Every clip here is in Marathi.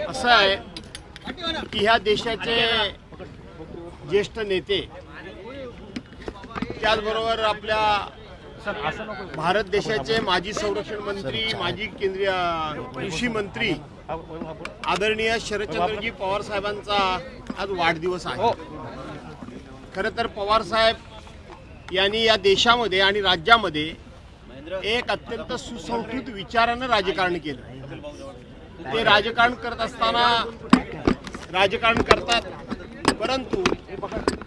असं आहे की ह्या देशाचे ज्येष्ठ नेते, त्याचबरोबर आपल्या भारत देशाचे माजी संरक्षण मंत्री, माजी केंद्रीय कृषी मंत्री आदरणीय शरदचंद्रजी पवार साहेबांचा आज वाढदिवस आहे। खरं तर पवार साहेब यांनी या देशामध्ये आणि राज्यामध्ये एक अत्यंत सुसंस्कृत विचारानं राजकारण केलं। ते राजकारण करत असताना राजकारण करतात, परंतु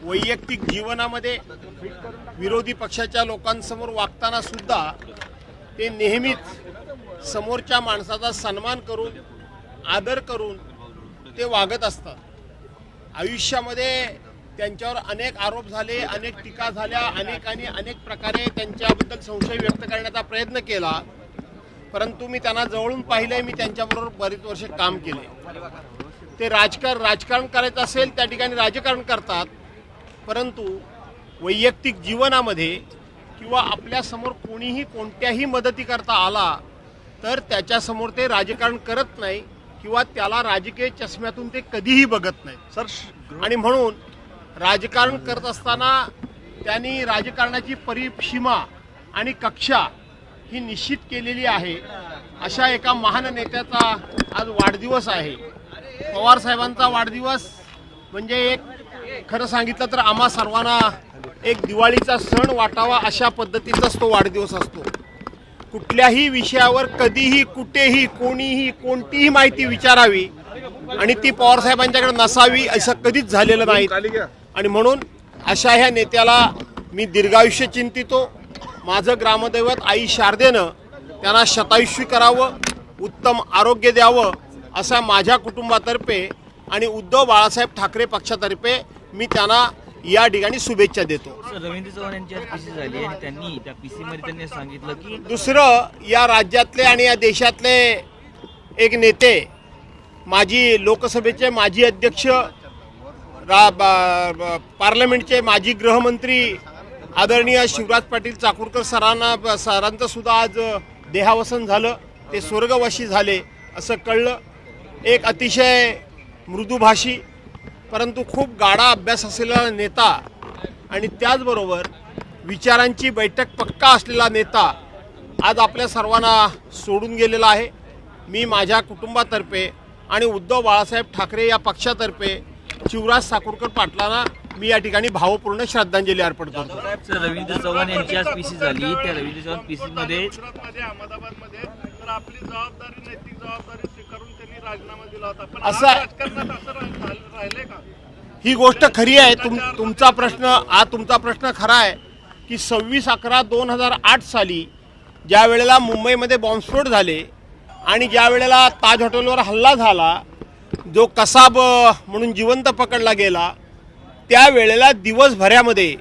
वैयक्तिक जीवनामध्ये विरोधी पक्षाच्या लोकांसमोर वागताना सुद्धा ते नेहमीच समोरच्या माणसाचा सन्मान करून, आदर करून ते वागत असतात। आयुष्यामध्ये त्यांच्यावर अनेक आरोप झाले, अनेक टीका झाल्या, अनेकांनी अनेक प्रकारे त्यांच्याबद्दल संशय व्यक्त करण्याचा प्रयत्न केला, परंतु मी त्यांना जवळून पाहिलंय। मी त्यांच्याबरोबर बरीच वर्ष काम केले। ते राजकारण करायचं असेल त्या ठिकाणी राजकारण करतात, परंतु वैयक्तिक जीवनामध्ये किंवा आपल्यासमोर कोणीही कोणत्याही मदती करता आला तर त्याच्यासमोर ते राजकारण करत नाही किंवा त्याला राजकीय चष्म्यातून ते कधीही बघत नाही सर। आणि म्हणून राजकारण करत असताना त्यांनी राजकारणाची परिसीमा आणि कक्षा ही निश्चित केलेली आहे। अशा एका महान नेत्याचा आज वाढदिवस आहे। पवार साहेबांचा वाढदिवस म्हणजे एक खरं सांगितलं तर आम्हा सर्वांना एक दिवाळीचा सण वाटावा अशा पद्धतीचाच तो वाढदिवस असतो। कुठल्याही विषयावर कधीही कुठेही कोणीही कोणतीही माहिती विचारावी आणि ती पवार साहेबांच्याकडे नसावी असं कधीच झालेलं नाही। आणि म्हणून अशा ह्या नेत्याला मी दीर्घायुष्य चिंतितो। माझं ग्रामदैवत आई शारदेनं त्यांना शतायुष्य करावं, उत्तम आरोग्य द्यावं असा माझ्या कुटुंबातर्फे आणि उद्धव बाळासाहेब ठाकरे पक्षातर्फे मी त्यांना या ठिकाणी शुभेच्छा देतो। रवींद्र चव्हाण यांची आज पीसी झाली आणि त्यांनी त्या पीसी मध्ये त्यांनी सांगितलं की दुसरं या राज्यातले आणि या देशातले एक नेते, माजी लोकसभेचे माजी अध्यक्ष, पार्लमेंटचे माजी गृहमंत्री आदरणीय शिवराज पाटील चाकूरकर सरांचं सुद्धा आज देहावसन झालं। ते स्वर्गवासी झाले असं कळलं। एक अतिशय मृदुभाषी परंतु खूप गाढा अभ्यास असलेला नेता आणि त्याचबरोबर विचारांची बैठक पक्का असलेला नेता आज आपल्या सर्वांना सोडून गेलेला आहे। मी माझ्या कुटुंबातर्फे आणि उद्धव बाळासाहेब ठाकरे या पक्षातर्फे शिवराज साकुरकर पाटलांना मी या ठिकाणी भावपूर्ण श्रद्धांजली अर्पण करतो। रवींद्र चव्हाण यांची आज पीसी झाली, त्या रवींद्र चव्हाण पीसी मध्ये अहमदाबादमध्ये तर आपली जबाबदारी, नैतिक जबाबदारी स्वीकारून त्यांनी राजीनामा दिला होता, पण असं राजकारणात असं राहिलंय का? ही गोष्ट खरी आहे। तुमचा प्रश्न खरा आहे की 26/11/2008 साली ज्या वेळेला मुंबईमध्ये बॉम्बस्फोट झाले आणि ज्या वेळेला ताज हॉटेलवर हल्ला झाला, जो कसाब म्हणून जिवंत पकडला गेला, त्यावेळेला दिवसभरामध्ये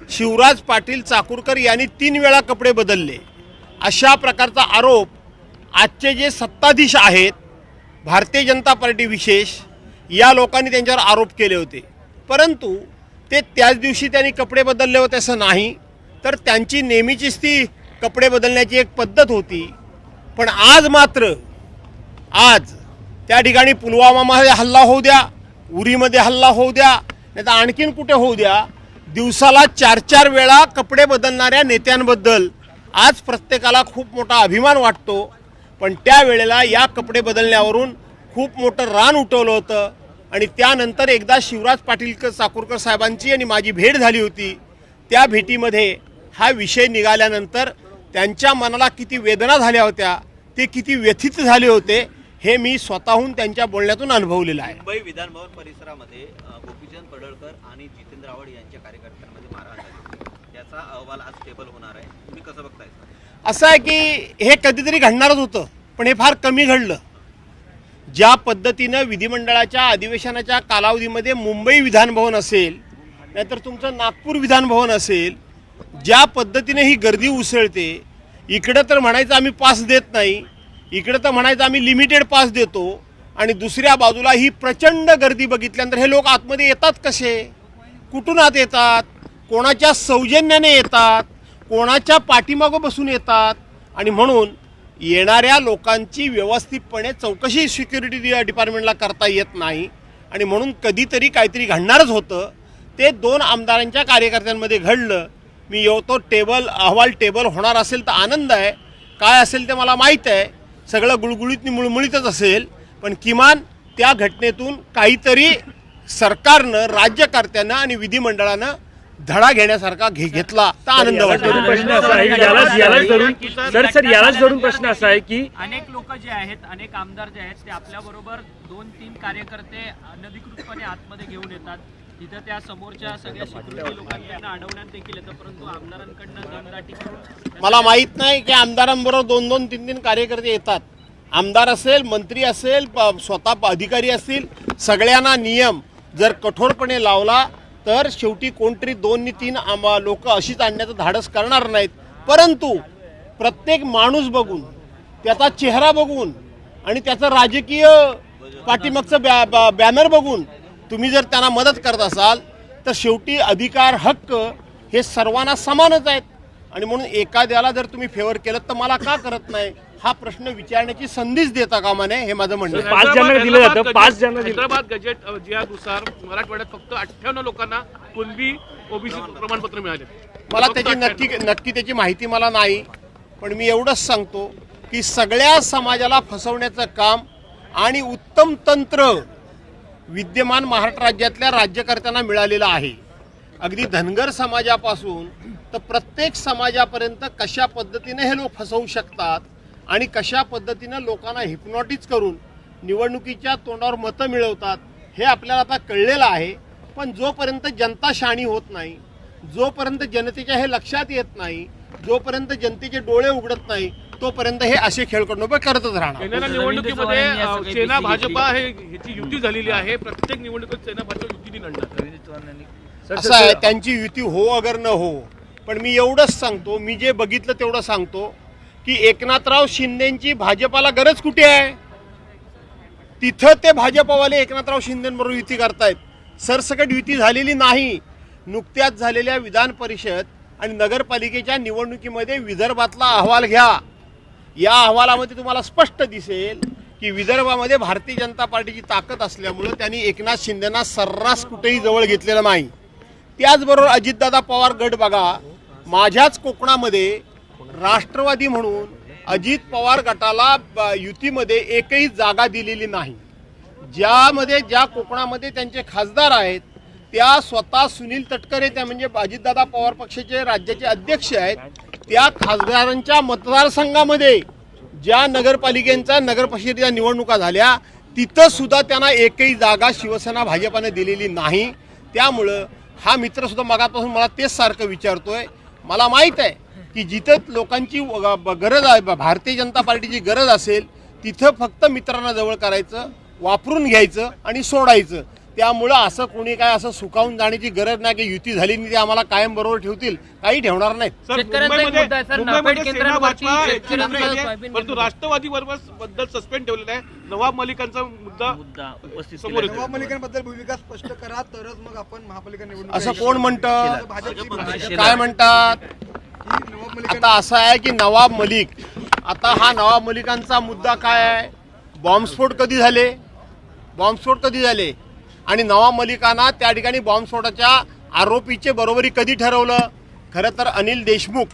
शिवराज पाटील चाकूरकर यांनी 3 वेळा कपडे बदलले अशा प्रकारचा आरोप आजचे जे सत्ताधीश आहेत, भारतीय जनता पार्टी विशेष, या लोकांनी त्यांच्यावर आरोप केले होते। परंतु ते त्याच दिवशी त्यांनी कपडे बदलले होते असं नाही, तर त्यांची नेहमीचीच ती कपडे बदलण्याची एक पद्धत होती। पण आज मात्र त्या ठिकाणी पुलवामामध्ये हल्ला होऊ द्या, उरीमध्ये हल्ला होऊ द्या, नाही तर आणखीन कुठे होऊ द्या, दिवसाला 4-4 वेळा कपडे बदलणाऱ्या नेत्यांबद्दल आज प्रत्येकाला खूप मोठा अभिमान वाटतो। पण त्यावेळेला या कपडे बदलण्यावरून खूप मोठं रान उठवलं होतं आणि त्यानंतर एकदा शिवराज पाटील चाकूरकर साहेबांची आणि माझी भेट झाली होती। त्या भेटीमध्ये हा विषय निघाल्यानंतर त्यांच्या मनाला किती वेदना झाल्या होत्या, ते किती व्यथित झाले होते हे मी स्वतःहून त्यांच्या बोलण्यातून अनुभवलेलं आहे। मुंबई विधान भवन परिसरामध्ये गोपीचंद पडळकर आणि जितेंद्र आव्हाड यांच्या कार्यकर्त्यांमध्ये मारहाण झाली, त्याचा अहवाल आज टेबल होणार आहे, तुम्ही कसं बघताय? असं आहे की हे कधीतरी घडणारच होतं, पण हे फार कमी घडलं। ज्या पद्धतीनं विधिमंडळाच्या अधिवेशनाच्या कालावधीमध्ये मुंबई विधान भवन असेल, नाहीतर तुमचं नागपूर विधान भवन असेल, ज्या पद्धतीने ही गर्दी उसळते, इकडं तर म्हणायचं आम्ही पास देत नाही, इकडं तर म्हणायचं आम्ही लिमिटेड पास देतो, आणि दुसऱ्या बाजूला ही प्रचंड गर्दी बघितल्यानंतर हे लोक आतमध्ये येतात कसे, कुठून आत येतात, कोणाच्या सौजन्याने येतात, कोणाच्या पाठीमागं बसून येतात। आणि म्हणून येणाऱ्या लोकांची व्यवस्थितपणे चौकशी सिक्युरिटी डिपार्टमेंटला करता येत नाही आणि म्हणून कधीतरी काहीतरी घडणारच होतं. ते 2 आमदारांच्या कार्यकर्त्यांमध्ये घडलं. मी तो अहवाल टेबल होणार असेल तर आनंद आहे, काय असेल ते मला माहीत आहे, सगळं गुळगुळीत मुळमुळीतच असेल, पण किमान त्या घटनेतून काहीतरी सरकारनं, राज्यकर्त्यानं आणि विधिमंडळानं धडा घेण्यासारखा घेतला तर आनंद वाटतो. प्रश्न असा आहे यालाच धरून प्रश्न असा आहे की अनेक लोक जे आहेत, अनेक आमदार जे आहेत ते आपल्या बरोबर 2-3 कार्यकर्ते अनधिकृतपणे आतमध्ये घेऊन येतात. तिथं त्या समोरच्या सगळ्या सिक्युरिटी लोकांनी त्यांना अडवण्यात देखील येतं, परंतु आमदारांकडनं दमदाटी करून मला माहीत नाही की आमदारांबरोबर 2-2, 3-3 कार्यकर्ते येतात. आमदार असेल, मंत्री असेल, स्वतः अधिकारी असतील, सगळ्यांना नियम जर कठोरपणे लावला तर शेवटी कोणतरी 2-3 लोक अशीच आणण्याचं धाडस करणार नाहीत. परंतु प्रत्येक माणूस बघून, त्याचा चेहरा बघून आणि त्याचं राजकीय पाठीमागचं बॅनर बघून तुम्ही जर त्यांना मदत करत असाल तर शेवटी अधिकार, हक्क हे सर्वांना समानच आहेत आणि म्हणून एखाद्याला जर तुम्ही फेवर केलं तर मला का करत नाही हा प्रश्न विचारण्याची संधीच देता कामा नये, हे माझं म्हणणं आहे. 5 जणांना दिलं जातं, 5 जणांना दिलं. हैदराबाद गजेट ज्यानुसार मराठवाड्यात फक्त 58 लोकांना कुणबी ओबीसी प्रमाणपत्र मिळाले. मला त्याची नक्की त्याची माहिती मला नाही, पण मी एवढंच सांगतो की सगळ्या समाजाला फसवण्याचं काम आणि उत्तम तंत्र विद्यमान महाराष्ट्र राज्यातल्या राज्यकर्त्यांना मिळालेलं आहे. अगदी धनगर समाजापासून तर प्रत्येक समाजापर्यंत कशा पद्धतीने हे लोक फसवू शकतात आणि कशा पद्धतीनं लोकांना हिप्नॉटिझ करून निवडणुकीच्या तोंडावर मतं मिळवतात हे आपल्याला आता कळलेलं आहे. पण जोपर्यंत जनता शहाणी होत नाही, जोपर्यंत जनतेच्या हे लक्षात येत नाही, जोपर्यंत जनतेचे डोळे उघडत नाही, तोपर्यंत हे असे खेळकडे करतच राहणार. येणाऱ्या निवडणुकीमध्ये सेना भाजपा ह्याची युती झालेली आहे. प्रत्येक निवडणुकीत सेना भाजप युतीने लढणार. असं आहे, त्यांची युती हो अगर न हो, पण मी एवढंच सांगतो, मी जे बघितलं तेवढं सांगतो की एकनाथराव शिंदेची भाजपाला गरज कुठे आहे? तिथं ते भाजपवाले एकनाथराव शिंदेबरोबर युती करतायत. सरसकट युती झालेली नाही. नुकत्याच झालेल्या विधान परिषद आणि नगरपालिकेच्या निवडणुकीमध्ये विदर्भातला अहवाल घ्या. या अहवालामध्ये तुम्हाला स्पष्ट दिसेल की विदर्भामध्ये भारतीय जनता पार्टीची ताकद असल्यामुळं त्यांनी एकनाथ शिंदेना सर्रास कुठेही जवळ घेतलेलं नाही. त्याचबरोबर अजितदादा पवार गट बघा, माझ्याच कोकणामध्ये राष्ट्रवादी म्हणून अजित पवार गटाला युतीमध्ये एकही जागा दिलेली नाही. ज्या कोकणामध्ये त्यांचे खासदार आहेत त्या स्वतः सुनील तटकरे, त्या म्हणजे अजितदादा पवार पक्षाचे राज्याचे अध्यक्ष आहेत, त्या खासदारांच्या मतदारसंघामध्ये ज्या नगरपालिकेच्या नगरपरिषदेच्या निवडणुका झाल्या तिथं सुद्धा त्यांना एकही जागा शिवसेना भाजपाने दिलेली नाही. त्यामुळं हा मित्रसुद्धा मगापासून मला तेच सारखं विचारतोय. मला माहीत आहे की जिथं लोकांची गरज आहे, भारतीय जनता पार्टीची गरज असेल तिथं फक्त मित्रांना जवळ करायचं, वापरून घ्यायचं आणि सोडायचं. त्यामुळं असं कोणी काय असं सुकावून जाण्याची गरज नाही की युती झाली नाही ते आम्हाला कायम बरोबर ठेवतील, काही ठेवणार नाहीत. परंतु राष्ट्रवादी बद्दल सस्पेंड ठेवलेला आहे. नवाब मलिकांचा मुद्दा उपस्थित समोर येतो. नवाब मलिकांबद्दल भूमिका स्पष्ट करा तरच मग आपण महापालिका निवडणूक असं कोण म्हणतं? भाजपची काय म्हणतात? नवाब मलिक आता असं आहे की नवाब मलिक, आता हा नवाब मलिकांचा मुद्दा काय आहे? बॉम्बस्फोट कधी झाले आणि नवाब मलिकांना त्या ठिकाणी बॉम्बस्फोटाच्या आरोपीचे बरोबरी कधी ठरवलं? खरं तर अनिल देशमुख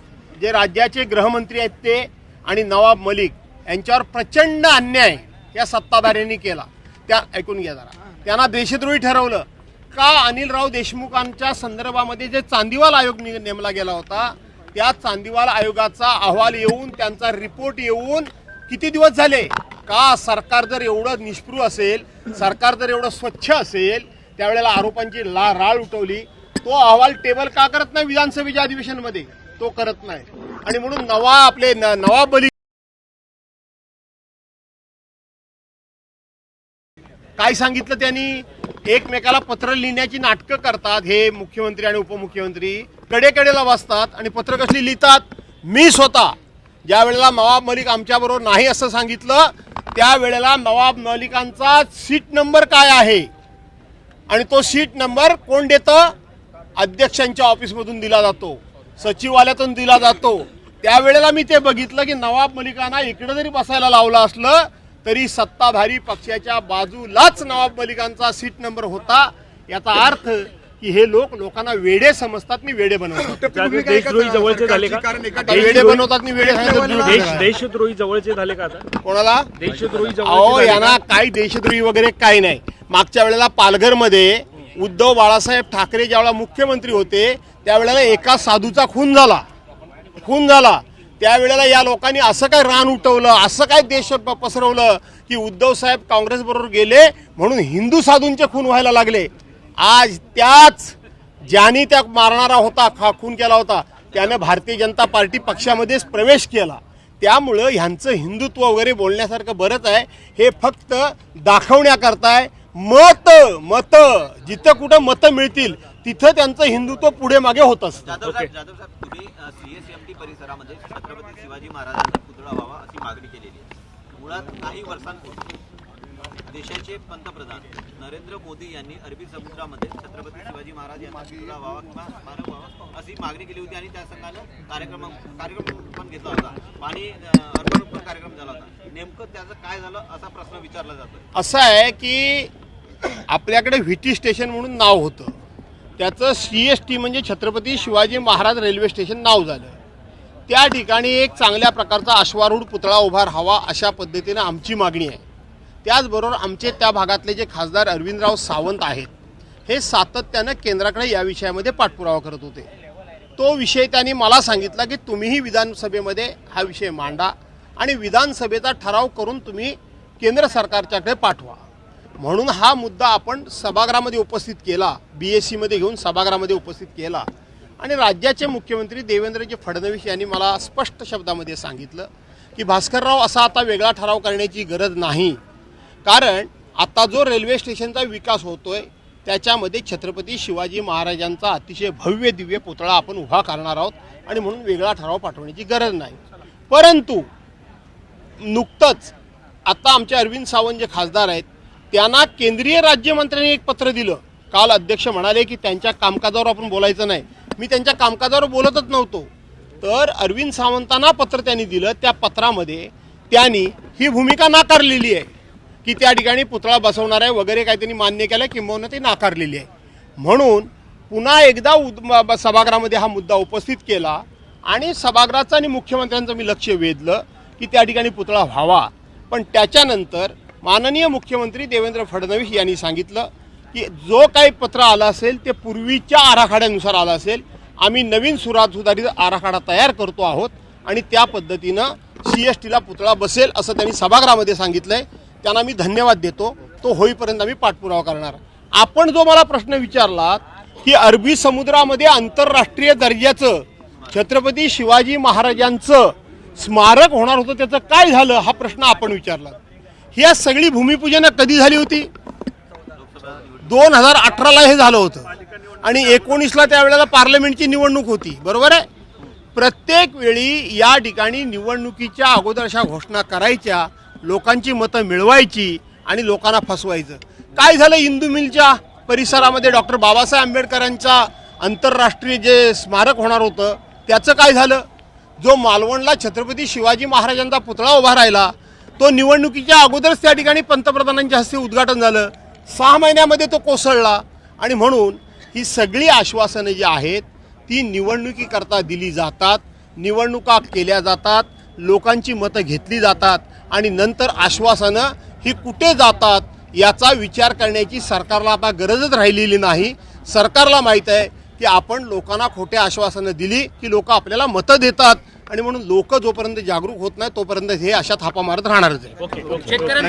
जे राज्याचे गृहमंत्री आहेत ते आणि नवाब मलिक यांच्यावर प्रचंड अन्याय या सत्ताधाऱ्यांनी केला. त्या ऐकून घ्या जरा, त्यांना देशद्रोही ठरवलं का? अनिलराव देशमुखांच्या संदर्भामध्ये जे चांदीवाल आयोग नेमला गेला होता त्या चांदीवाल आयोगाचा अहवाल येऊन, त्यांचा रिपोर्ट येऊन किती दिवस झाले? का सरकार जर एवढं निष्पृह असेल, सरकार जर एवढं स्वच्छ असेल, त्यावेळेला आरोपांची राळ उठवली. तो अहवाल टेबल का करत नाही विधानसभेच्या अधिवेशनमध्ये? तो करत नाही. आणि म्हणून नवाब मलिक काय सांगितलं त्यांनी? एकमेकाला पत्र लिहिण्याची नाटकं करतात हे मुख्यमंत्री आणि उपमुख्यमंत्री. कडेकडेला बसतात आणि पत्र कसली लिहितात? मी स्वतः ज्या वेळेला नवाब मलिक आमच्याबरोबर नाही असं सांगितलं त्यावेळेला नवाब मलिकांचा सीट नंबर काय आहे आणि तो सीट नंबर कोण देतं? अध्यक्षांच्या ऑफिसमधून दिला जातो, सचिवालयातून दिला जातो. त्यावेळेला मी ते बघितलं की नवाब मलिकांना इकडे जरी बसायला लावलं असलं तरी सत्ताधारी पक्षाच्या बाजूलाच नवाब मलिकांचा सीट नंबर होता. याचा अर्थ की हे लोकांना वेडे समजतात आणि वेडे बनवतात. देशद्रोही जवळचे झाले का? वेडे बनवतात आणि वेडे सांगतात. देशद्रोही जवळचे झाले का आता? कोणाला? देशद्रोही अहो जवळचे झाले यांना का? काही देशद्रोही वगैरे काही नाही. मागच्या वेळेला पालघरमध्ये उद्धव बाळासाहेब ठाकरे ज्यावेळेला मुख्यमंत्री होते त्यावेळेला एका साधूचा खून झाला. त्यावेळेला या लोकांनी असं काय रान उठवलं, असं काय देश पसरवलं की उद्धव साहेब काँग्रेस बरोबर गेले म्हणून हिंदू साधूंचे खून व्हायला लागले. आज त्याच ज्यांनी त्या मारणारा होता, खून केला होता, त्यानं भारतीय जनता पार्टी पक्षामध्येच प्रवेश केला. त्यामुळं ह्यांचं हिंदुत्व वगैरे बोलण्यासारखं बरंच आहे. हे फक्त दाखवण्याकरताय. मत जिथं कुठं मतं मिळतील तिथं त्यांचं हिंदुत्व पुढे मागे होत असतं. जाधव साहेब तुम्ही CSMT परिसरामध्ये छत्रपती शिवाजी महाराजांचा पुतळा व्हावा अशी मागणी केलेली आहे. मुळात काही वर्षांपूर्वी देशाचे पंतप्रधान नरेंद्र मोदी यांनी अरबी समुद्रामध्ये छत्रपती शिवाजी महाराज यांचा पुतळा व्हावा किंवा स्मारक व्हावा अशी मागणी केली होती आणि त्या संघानं कार्यक्रम पण घेतला होता. पाणी अर्पण पण कार्यक्रम झाला होता. नेमकं त्याचं काय झालं असा प्रश्न विचारला जातो. असं आहे की आपल्याकडे व्हीटी स्टेशन म्हणून नाव होतं, त्याचं CST म्हणजे छत्रपती शिवाजी महाराज रेल्वे स्टेशन नाव झालं. त्या ठिकाणी एक चांगल्या प्रकारचा अश्वारूढ पुतळा उभा राहावा अशा पद्धतीनं आमची मागणी आहे. त्याचबरोबर आमचे त्या भागातले जे खासदार अरविंदराव सावंत आहेत हे सातत्यानं केंद्राकडे या विषयामध्ये पाठपुरावा करत होते. तो विषय त्यांनी मला सांगितला की तुम्हीही विधानसभेमध्ये हा विषय मांडा आणि विधानसभेचा ठराव करून तुम्ही केंद्र सरकारच्याकडे पाठवा. म्हणून हा मुद्दा आपण सभागृहामध्ये उपस्थित केला, BSC मध्ये घेऊन सभागृहामध्ये उपस्थित केला आणि राज्याचे मुख्यमंत्री देवेंद्रजी फडणवीस यांनी मला स्पष्ट शब्दामध्ये सांगितलं की भास्करराव असा आता वेगळा ठराव करण्याची गरज नाही, कारण आता जो रेल्वे स्टेशनचा विकास होतोय त्याच्यामध्ये छत्रपती शिवाजी महाराजांचा अतिशय भव्य दिव्य पुतळा आपण उभा करणार आहोत आणि म्हणून वेगळा ठराव पाठवण्याची गरज नाही. परंतु नुकतंच आता आमचे अरविंद सावंत जे खासदार आहेत त्यांना केंद्रीय राज्यमंत्र्यांनी एक पत्र दिलं. काल अध्यक्ष म्हणाले की त्यांच्या कामकाजावर आपण बोलायचं नाही. मी त्यांच्या कामकाजावर बोलतच नव्हतो, तर अरविंद सावंतांना पत्र त्यांनी दिलं. त्या पत्रामध्ये त्यांनी ही भूमिका नाकारलेली आहे की त्या ठिकाणी पुतळा बसवणार आहे वगैरे काही त्यांनी मान्य केलं किंवा ते नाकारलेली आहे. म्हणून पुन्हा एकदा सभागृहामध्ये हा मुद्दा उपस्थित केला आणि सभागृहाचं आणि मुख्यमंत्र्यांचं मी लक्ष वेधलं की त्या ठिकाणी पुतळा व्हावा. पण त्याच्यानंतर माननीय मुख्यमंत्री देवेंद्र फडणवीस यांनी सांगितलं की जो काही पत्र आलं असेल ते पूर्वीच्या आराखड्यानुसार आलं असेल. आम्ही नवीन सुधारित आराखडा तयार करतो आहोत आणि त्या पद्धतीनं CSTला पुतळा बसेल असं त्यांनी सभागृहामध्ये सांगितलंय. त्यांना मी धन्यवाद देतो. तो होईपर्यंत आम्ही पाठपुरावा करणार. आपण जो मला प्रश्न विचारला की अरबी समुद्रामध्ये आंतरराष्ट्रीय दर्जाचं छत्रपती शिवाजी महाराजांचं स्मारक होणार होतं, त्याचं काय झालं हा प्रश्न आपण विचारला. ही सगळी भूमिपूजन कधी झाली होती? 2018ला हे झालं होतं आणि 19ला त्यावेळेला पार्लमेंटची निवडणूक होती, बरोबर आहे. प्रत्येक वेळी या ठिकाणी निवडणुकीच्या अगोदर अशा घोषणा करायच्या, लोकांची मतं मिळवायची आणि लोकांना फसवायचं. काय झालं? इंदू मिलच्या परिसरामध्ये डॉक्टर बाबासाहेब आंबेडकरांचा आंतरराष्ट्रीय जे स्मारक होणार होतं त्याचं काय झालं? जो मालवणला छत्रपती शिवाजी महाराजांचा पुतळा उभा राहिला तो निवडणुकीच्या अगोदरच त्या ठिकाणी पंतप्रधानांच्या हस्ते उद्घाटन झालं. 6 महिन्यामध्ये तो कोसळला. आणि म्हणून ही सगळी आश्वासनं जी आहेत ती निवडणुकीकरता दिली जातात, निवडणुका केल्या जातात, लोकांची मतं घेतली जातात आणि नंतर आश्वासनं ही कुठे जातात याचा विचार करण्याची सरकारला आता गरजच राहिलेली नाही. सरकारला माहीत आहे की आपण लोकांना खोटे आश्वासनं दिली की लोक आपल्याला मतं देतात आणि म्हणून लोक जोपर्यंत जागरूक होत नाही तोपर्यंत हे अशा थापा मारत राहणारच आहे.